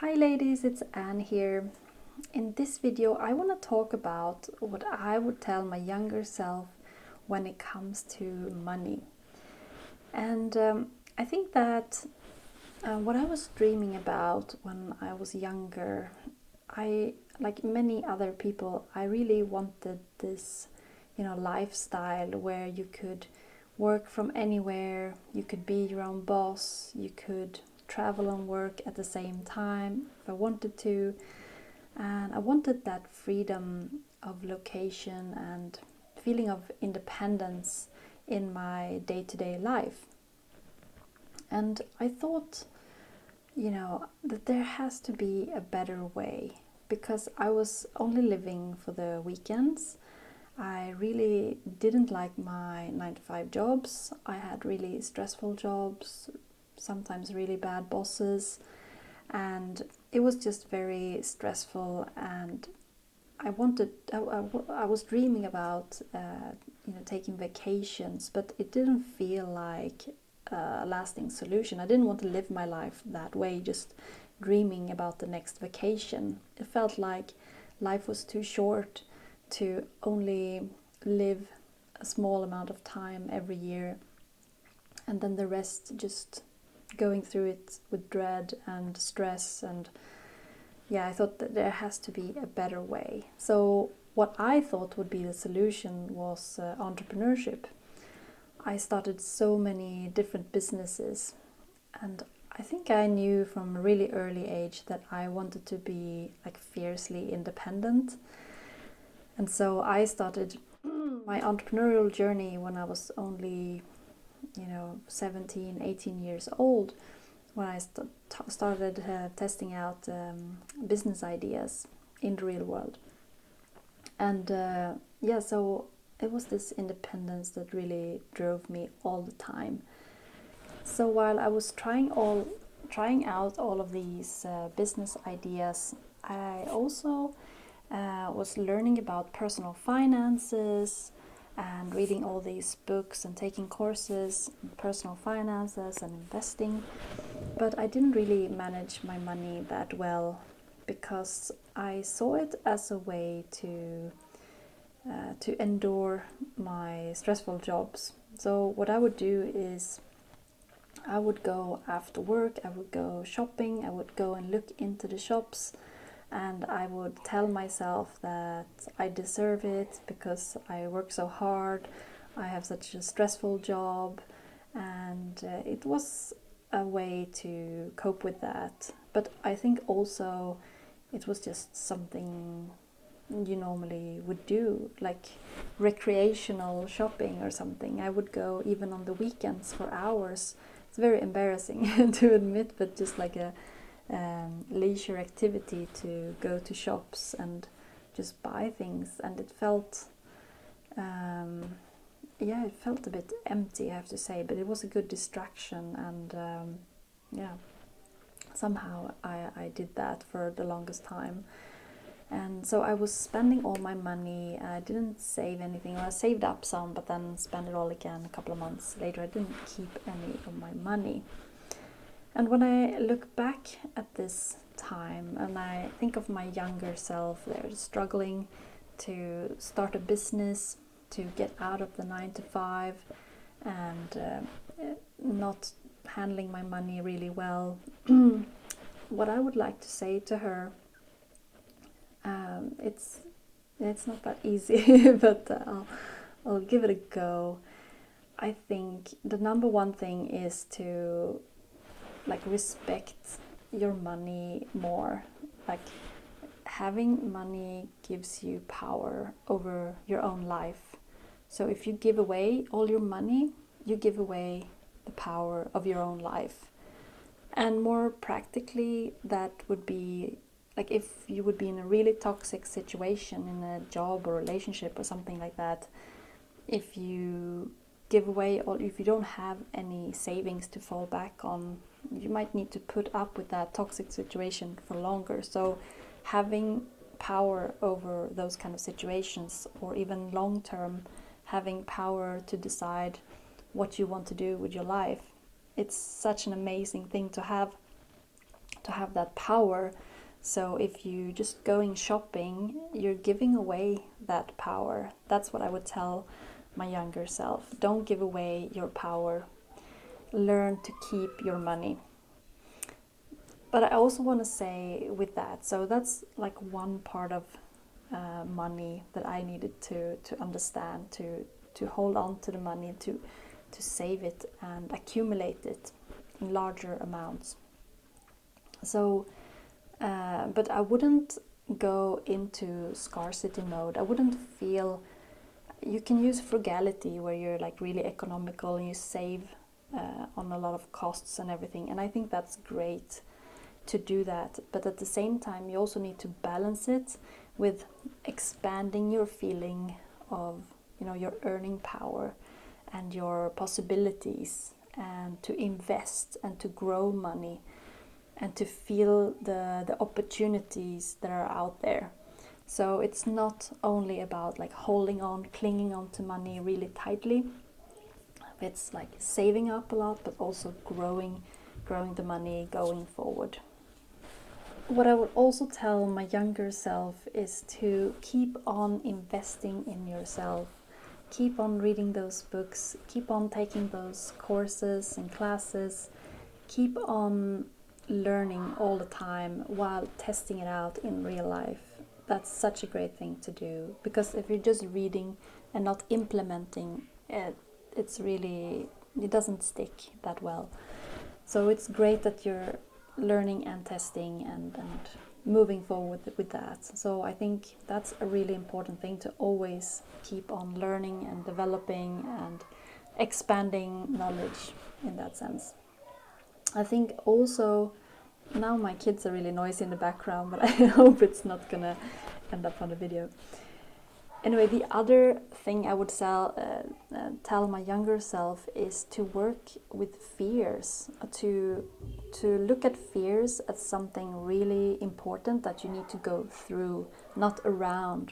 Hi ladies, it's Anne here. In this video I want to talk about what I would tell my younger self when it comes to money. And I think that what I was dreaming about when I was younger, like many other people, I really wanted this, lifestyle where you could work from anywhere, you could be your own boss, you could travel and work at the same time if I wanted to. And I wanted that freedom of location and feeling of independence in my day-to-day life. And I thought, that there has to be a better way because I was only living for the weekends. I really didn't like my 9 to 5 jobs. I had really stressful jobs, sometimes really bad bosses, and it was just very stressful. And I was dreaming about taking vacations, but it didn't feel like a lasting solution. I didn't want to live my life that way, just dreaming about the next vacation. It felt like life was too short to only live a small amount of time every year and then the rest just going through it with dread and stress. And yeah, I thought that there has to be a better way. So what I thought would be the solution was entrepreneurship. I started so many different businesses, and I think I knew from a really early age that I wanted to be like fiercely independent. And so I started my entrepreneurial journey when I was only 17, 18 years old, when I started testing out business ideas in the real world. And so it was this independence that really drove me all the time. So while I was trying out all of these business ideas, I also was learning about personal finances and reading all these books and taking courses in personal finances and investing. But I didn't really manage my money that well because I saw it as a way to endure my stressful jobs. So what I would do is I would go after work, I would go shopping, I would go and look into the shops, and I would tell myself that I deserve it because I work so hard, I have such a stressful job, and it was a way to cope with that. But I think also it was just something you normally would do, like recreational shopping or something. I would go even on the weekends for hours. It's very embarrassing to admit, but just like a leisure activity to go to shops and just buy things. And it felt it felt a bit empty, I have to say, but it was a good distraction. And somehow I did that for the longest time. And so I was spending all my money. I didn't save anything, or I saved up some, but then spent it all again a couple of months later. I didn't keep any of my money. And when I look back at this time and I think of my younger self, they're struggling to start a business, to get out of the 9 to 5, and not handling my money really well. What I would like to say to her, it's not that easy, but I'll give it a go. I think the number one thing is to respect your money more. Like, having money gives you power over your own life. So if you give away all your money, you give away the power of your own life. And more practically, that would be like if you would be in a really toxic situation in a job or relationship or something like that. If you give away all, if you don't have any savings to fall back on, you might need to put up with that toxic situation for longer. So having power over those kind of situations, or even long term, having power to decide what you want to do with your life, it's such an amazing thing to have. to have that power. So if you just going shopping, you're giving away that power. That's what I would tell my younger self. Don't give away your power. Learn to keep your money. But I also want to say with that, so that's like one part of money that I needed to understand, to hold on to the money, to save it and accumulate it in larger amounts. So, but I wouldn't go into scarcity mode. I wouldn't feel. You can use frugality where you're like really economical and you save on a lot of costs and everything, and I think that's great to do that. But at the same time, you also need to balance it with expanding your feeling of, you know, your earning power and your possibilities, and to invest and to grow money and to feel the opportunities that are out there. So it's not only about like holding on, clinging on to money really tightly. It's like saving up a lot, but also growing the money going forward. What I would also tell my younger self is to keep on investing in yourself. Keep on reading those books, keep on taking those courses and classes, keep on learning all the time while testing it out in real life. That's such a great thing to do, because if you're just reading and not implementing it, it doesn't stick that well. So it's great that you're learning and testing and moving forward with that. So I think that's a really important thing, to always keep on learning and developing and expanding knowledge in that sense. I think also, now my kids are really noisy in the background, but I hope it's not gonna end up on the video. Anyway, the other thing I would tell my younger self is to work with fears, to look at fears as something really important that you need to go through, not around.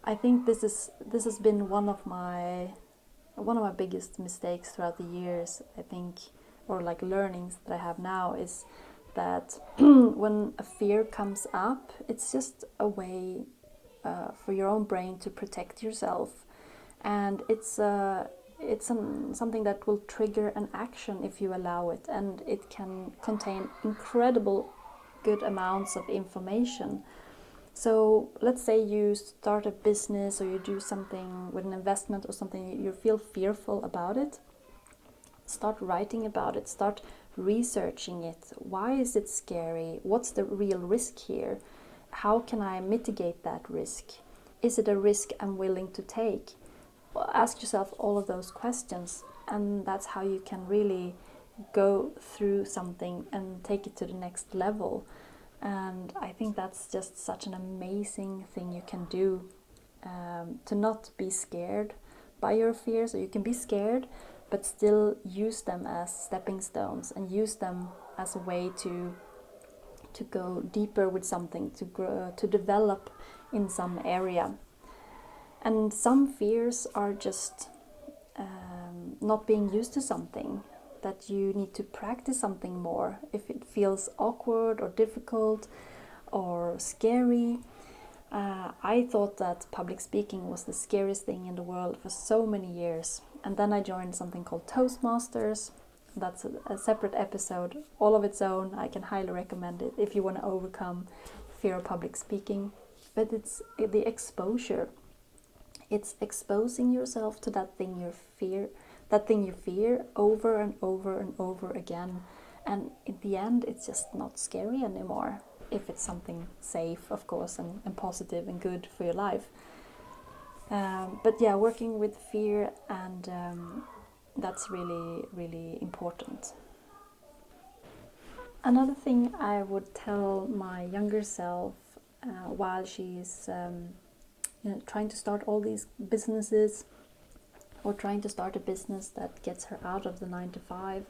I think this has been one of my biggest mistakes throughout the years, I think, or like learnings that I have now, is that when a fear comes up, it's just a way for your own brain to protect yourself, and it's something that will trigger an action if you allow it, and it can contain incredible good amounts of information. So let's say you start a business or you do something with an investment or something, you feel fearful about it. Start writing about it, start researching it. Why is it scary? What's the real risk here? How can I mitigate that risk? Is it a risk I'm willing to take? Well, ask yourself all of those questions, and that's how you can really go through something and take it to the next level. And I think that's just such an amazing thing you can do, to not be scared by your fears. Or you can be scared, but still use them as stepping stones and use them as a way to go deeper with something, to grow, to develop in some area. And some fears are just not being used to something, that you need to practice something more. If it feels awkward or difficult or scary, I thought that public speaking was the scariest thing in the world for so many years. And then I joined something called Toastmasters. That's a separate episode, all of its own. I can highly recommend it if you want to overcome fear of public speaking. But it's the exposure. It's exposing yourself to that thing you fear over and over and over again. And in the end, it's just not scary anymore, if it's something safe, of course, and positive and good for your life. But yeah, working with fear, and that's really, really important. Another thing I would tell my younger self while she's trying to start all these businesses, or trying to start a business that gets her out of the 9 to 5,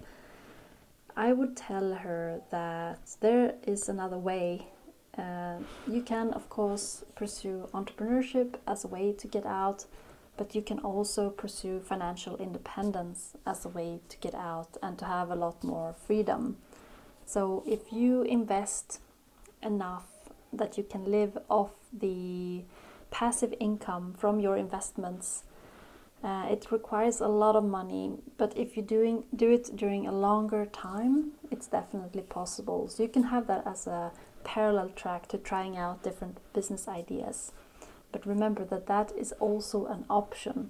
I would tell her that there is another way. You can, of course, pursue entrepreneurship as a way to get out, but you can also pursue financial independence as a way to get out and to have a lot more freedom. So if you invest enough that you can live off the passive income from your investments, it requires a lot of money, but if you do it during a longer time, it's definitely possible. So you can have that as a parallel track to trying out different business ideas. But remember that that is also an option.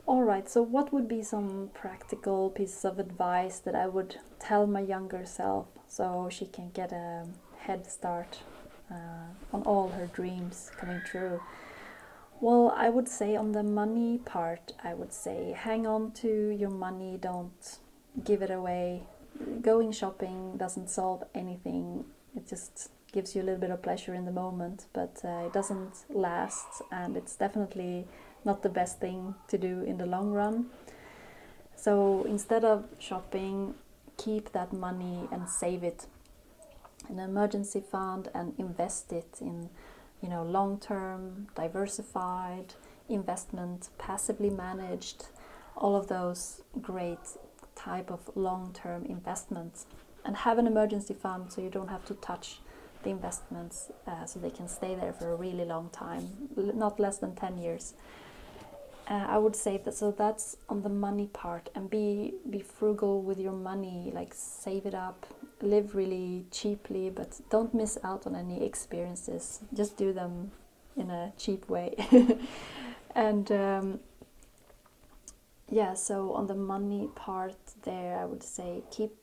Alright, so what would be some practical pieces of advice that I would tell my younger self so she can get a head start on all her dreams coming true? Well, I would say on the money part, I would say hang on to your money, don't give it away. Going shopping doesn't solve anything, it just gives you a little bit of pleasure in the moment, but it doesn't last, and it's definitely not the best thing to do in the long run. So instead of shopping, keep that money and save it in an emergency fund and invest it in, you know, long-term, diversified investment, passively managed, all of those great type of long-term investments. And have an emergency fund so you don't have to touch the investments, so they can stay there for a really long time, not less than 10 years. I would say that, so that's on the money part, and be frugal with your money, like save it up, live really cheaply, but don't miss out on any experiences, just do them in a cheap way. And yeah, so on the money part there, I would say keep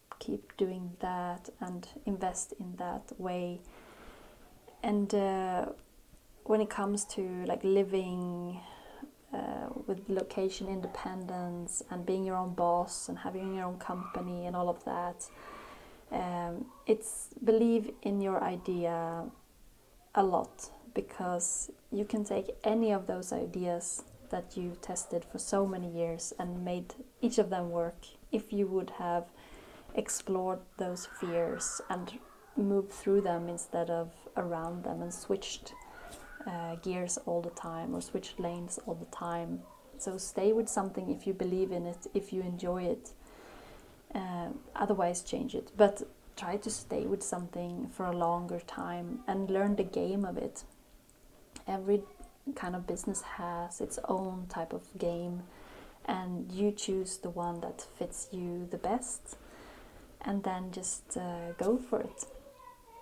doing that and invest in that way. And when it comes to like living with location independence and being your own boss and having your own company and all of that, it's believe in your idea a lot, because you can take any of those ideas that you tested for so many years and made each of them work if you would have explored those fears and moved through them instead of around them, and switched gears all the time or switch lanes all the time. So stay with something if you believe in it, if you enjoy it. Otherwise change it, but try to stay with something for a longer time and learn the game of it. Every kind of business has its own type of game, and you choose the one that fits you the best, and then just go for it.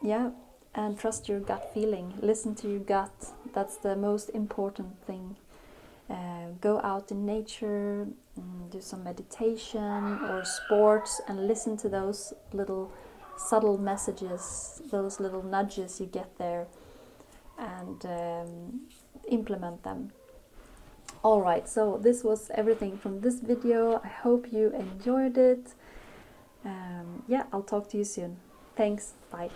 Yeah. And trust your gut feeling. Listen to your gut. That's the most important thing. Go out in nature, do some meditation or sports, and listen to those little subtle messages, those little nudges you get there, and implement them. Alright, so this was everything from this video. I hope you enjoyed it. Yeah, I'll talk to you soon. Thanks. Bye.